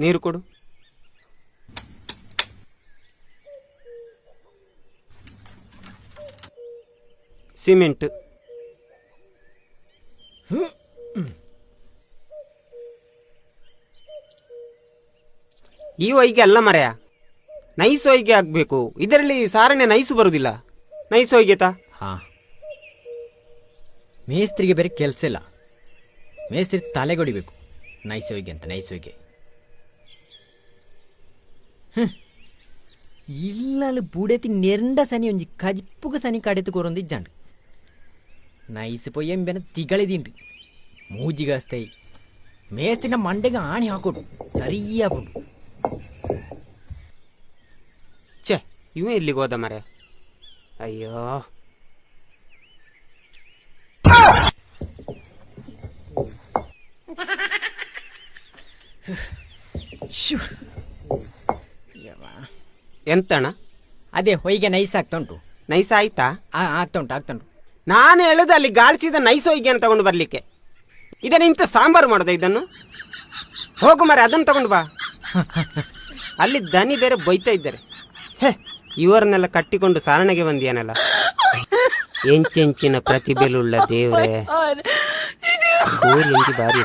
ನೀರು ಕೊಡು. ಸಿಮೆಂಟ್. ಈ ಹೊಯ್ಗೆ ಅಲ್ಲ ಮರೆಯ, ನೈಸ್ ಹೊಯ್ಗೆ ಆಗ್ಬೇಕು. ಇದರಲ್ಲಿ ಸಾರಣೆ ನೈಸು ಬರುದಿಲ್ಲ. ನೈಸ್ ಹೊಯ್ಗೆತಾ? ಹಾ, ಮೇಸ್ತ್ರಿಗೆ ಬೇರೆ ಕೆಲಸ ಇಲ್ಲ. ಮೇಸ್ತ್ರಿ ತಲೆಗೊಡಿಬೇಕು. ನೈಸ್ ಹೊಯ್ಗೆ ಅಂತ, ನೈಸ್ ಹೊಯ್ಗೆ. ಇಲ್ಲಲ್ಲಿ ಬುಡೇತಿ ನೆರಂಡ ಸನಿ ಒಂಜಿ ಕಜಿಪ್ಪುಗ ಸನಿ ಕಡೆತು ಕೊರೊಂದಿಜ್ಜಾಂಡು. ನೈಸ್ ಪೊಯ್ ಎಂಬೆನ ತಿಗಳಿದೀನ್ರಿ. ಮೂಜಿಗಸ್ತೈ ಮೇಸ್ತಿನ ಮಂಡೆಗೆ ಆಣಿ ಹಾಕೊಡು ಸರಿಯಾಗ್ಬಿಡು. ಛೇ, ಇವ ಎಲ್ಲಿಗೆ ಹೋದ ಮರೆ? ಅಯ್ಯೋ, ಎಂತಣ? ಅದೇ ಹೊಯ್ಗೆ ನೈಸ್ ಆಗ್ತಾ ಉಂಟು. ನೈಸ್ ಆಯ್ತಾ? ಆಗ್ತಾ ಉಂಟು. ನಾನು ಹೇಳುದು ಅಲ್ಲಿ ಗಾಳಿಸಿದ ನೈಸ್ ಹೊಯ್ಗೆ ಅಂತ ತಗೊಂಡು ಬರ್ಲಿಕ್ಕೆ. ಇದನ್ನ ಇಂಥ ಸಾಂಬಾರು ಮಾಡೋದ ಇದನ್ನು? ಹೋಗು ಮರೆ, ಅದನ್ನು ತಗೊಂಡು ಬಾ. ಅಲ್ಲಿ ದನಿ ಬೇರೆ ಬೈತಾ ಇದ್ದಾರೆ. ಹೇ, ಇವರನ್ನೆಲ್ಲ ಕಟ್ಟಿಕೊಂಡು ಸಾರಣೆಗೆ ಬಂದಿಯಾನಲ್ಲ. ಎಂಚೆಂಚಿನ ಪ್ರತಿಭೆಲುಳ್ಳ ದೇವ್ರೆ, ಬಾರಿ